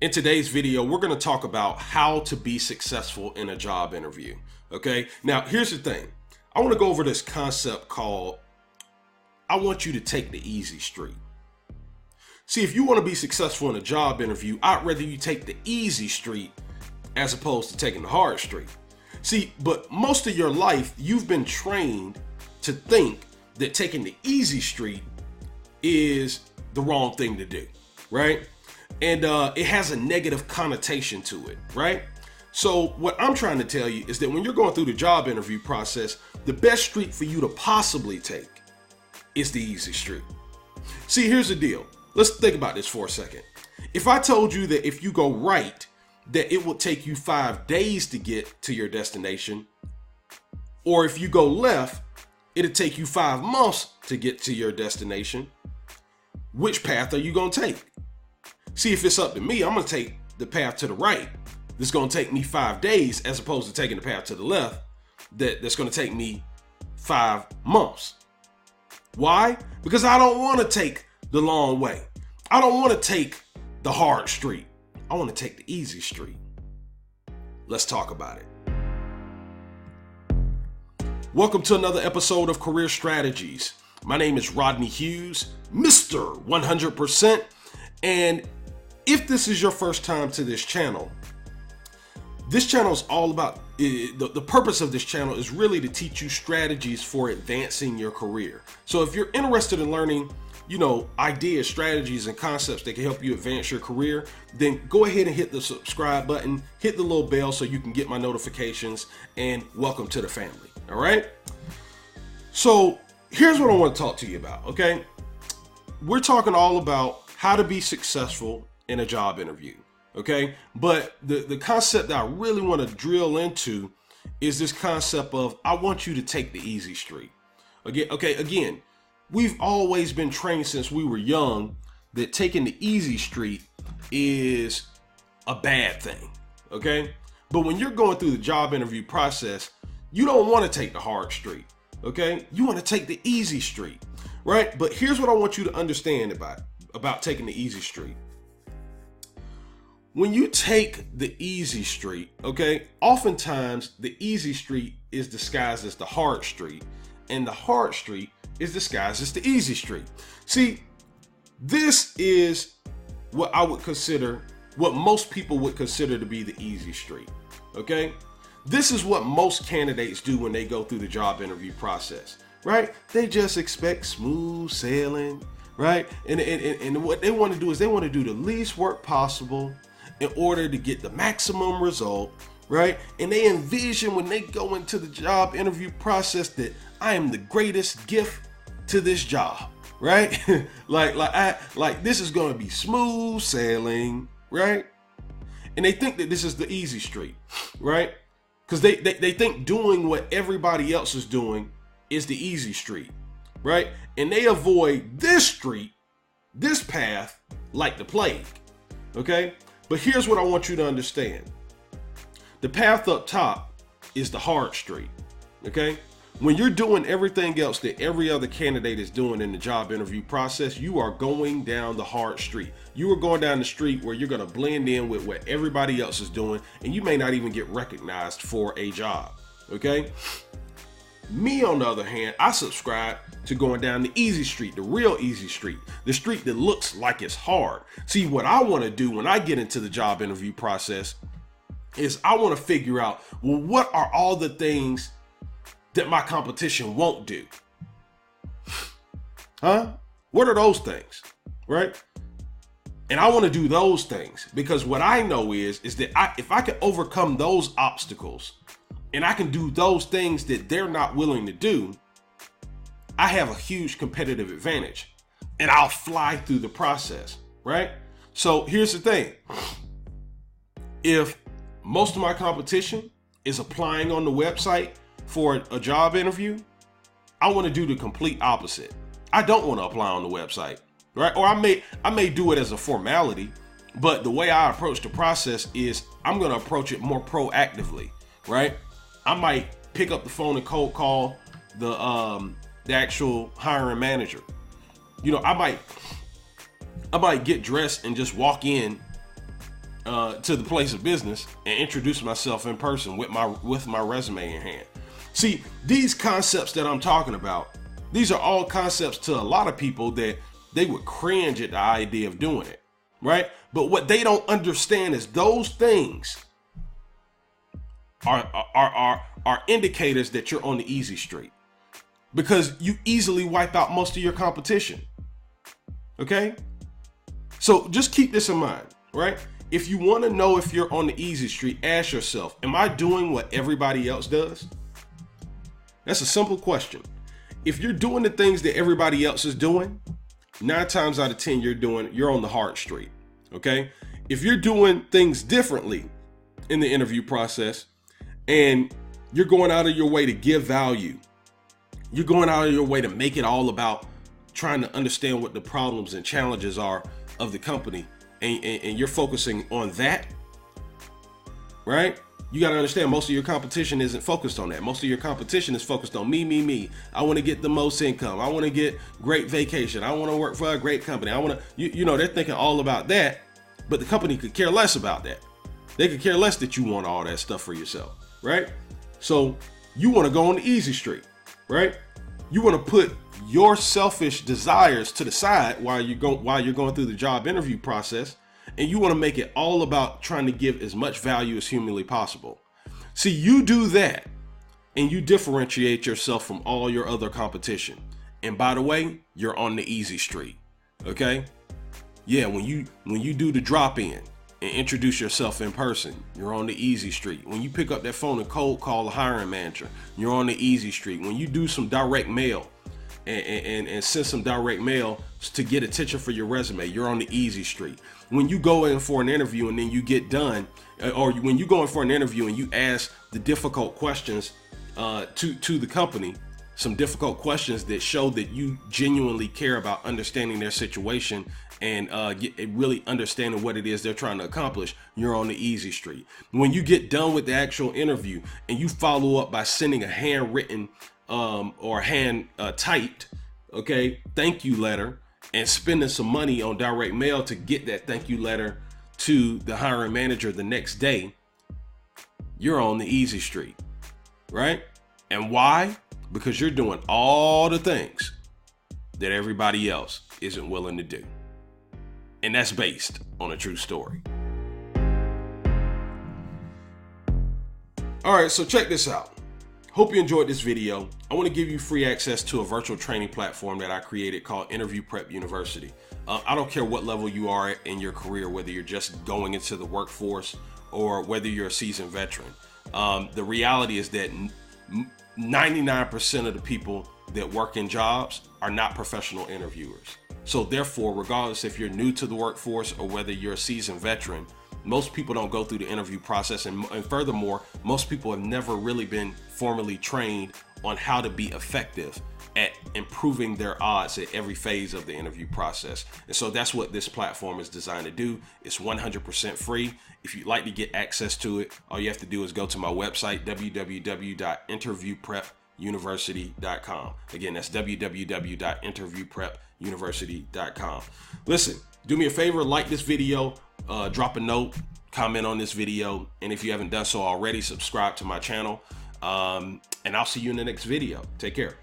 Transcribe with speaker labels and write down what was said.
Speaker 1: In today's video, we're going to talk about how to be successful in a job interview. Okay, now here's the thing. I want to go over this concept called, I want you to take the easy street. See, if you want to be successful in a job interview, I'd rather you take the easy street as opposed to taking the hard street. See, but most of your life, you've been trained to think that taking the easy street is the wrong thing to do, right? And it has a negative connotation to it, right? So what I'm trying to tell you is that when you're going through the job interview process, the best street for you to possibly take is the easy street. See, here's the deal. Let's think about this for a second. If I told you that if you go right, that it will take you 5 days to get to your destination, or if you go left, it'll take you 5 months to get to your destination, which path are you going to take? See, if it's up to me, I'm going to take the path to the right. This is going to take me 5 days as opposed to taking the path to the left that's going to take me 5 months. Why? Because I don't want to take the long way. I don't want to take the hard street. I want to take the easy street. Let's talk about it. Welcome to another episode of Career Strategies. My name is Rodney Hughes, Mr. 100%. And if this is your first time to this channel is all about, the purpose of this channel is really to teach you strategies for advancing your career. So if you're interested in learning, ideas, strategies, and concepts that can help you advance your career, then go ahead and hit the subscribe button, hit the little bell so you can get my notifications, and welcome to the family. All right. So here's what I want to talk to you about. Okay. We're talking all about how to be successful in a job interview. Okay. But the concept that I really want to drill into is this concept of, I want you to take the easy street. Again, we've always been trained since we were young that taking the easy street is a bad thing. Okay. But when you're going through the job interview process, you don't want to take the hard street. Okay. You want to take the easy street, right? But here's what I want you to understand about taking the easy street. When you take the easy street, okay, oftentimes the easy street is disguised as the hard street, and the hard street is disguised as the easy street. See, this is what most people would consider to be the easy street, okay? This is what most candidates do when they go through the job interview process, right? They just expect smooth sailing, right? And what they want to do is they want to do the least work possible in order to get the maximum result, right? And they envision when they go into the job interview process that I am the greatest gift to this job, right? like this is going to be smooth sailing, right? And they think that this is the easy street, right? Because they think doing what everybody else is doing is the easy street, right? And they avoid this street, this path, like the plague, okay? But here's what I want you to understand. The path up top is the hard street, okay? When you're doing everything else that every other candidate is doing in the job interview process, you are going down the hard street. You are going down the street where you're going to blend in with what everybody else is doing, and you may not even get recognized for a job, okay? Me, on the other hand, I subscribe to going down the easy street, the real easy street, the street that looks like it's hard. See, what I want to do when I get into the job interview process is I want to figure out, well, what are all the things that my competition won't do? What are those things, right? And I want to do those things because what I know is that if I can overcome those obstacles and I can do those things that they're not willing to do, I have a huge competitive advantage and I'll fly through the process, right? So here's the thing. If most of my competition is applying on the website for a job interview, I want to do the complete opposite. I don't want to apply on the website, right? Or I may do it as a formality, but the way I approach the process is I'm going to approach it more proactively, right? I might pick up the phone and cold call the actual hiring manager. I might get dressed and just walk in to the place of business and introduce myself in person with my resume in hand. See, these concepts that I'm talking about, these are all concepts to a lot of people that they would cringe at the idea of doing it, right? But what they don't understand is those things are indicators that you're on the easy street, because you easily wipe out most of your competition. Okay? So just keep this in mind, right? If you want to know if you're on the easy street, ask yourself, am I doing what everybody else does? That's a simple question. If you're doing the things that everybody else is doing, 9 times out of 10, you're on the hard street. Okay? If you're doing things differently in the interview process and you're going out of your way to give value, you're going out of your way to make it all about trying to understand what the problems and challenges are of the company, and you're focusing on that, right? You got to understand, most of your competition isn't focused on that. Most of your competition is focused on me. I want to get the most income. I want to get great vacation. I want to work for a great company. I want to, you know, they're thinking all about that, but the company could care less about that. They could care less that you want all that stuff for yourself, right? So you want to go on the easy street, right? You want to put your selfish desires to the side while you're going through the job interview process, and you want to make it all about trying to give as much value as humanly possible. See, you do that and you differentiate yourself from all your other competition. And by the way, you're on the easy street. Okay? Yeah, when you do the drop in and introduce yourself in person, you're on the easy street. When you pick up that phone and cold call a hiring manager, you're on the easy street. When you do some direct mail and send some direct mail to get attention for your resume, you're on the easy street. When you go in for an interview and then you get done, or when you go in for an interview and you ask the difficult questions to the company, some difficult questions that show that you genuinely care about understanding their situation and really understanding what it is they're trying to accomplish, you're on the easy street. When you get done with the actual interview and you follow up by sending a handwritten or hand typed, thank you letter, and spending some money on direct mail to get that thank you letter to the hiring manager the next day, you're on the easy street, right? And why? Because you're doing all the things that everybody else isn't willing to do. And that's based on a true story. All right, so check this out. Hope you enjoyed this video. I want to give you free access to a virtual training platform that I created called Interview Prep University. I don't care what level you are in your career, whether you're just going into the workforce or whether you're a seasoned veteran. The reality is that 99% of the people that work in jobs are not professional interviewers. So therefore, regardless if you're new to the workforce or whether you're a seasoned veteran, most people don't go through the interview process. And furthermore, most people have never really been formally trained on how to be effective at improving their odds at every phase of the interview process. And so that's what this platform is designed to do. It's 100% free. If you'd like to get access to it, all you have to do is go to my website, www.interviewprepuniversity.com. Again, that's www.interviewprepuniversity.com. Listen, do me a favor, like this video, drop a note, comment on this video, and if you haven't done so already, subscribe to my channel. And I'll see you in the next video. Take care.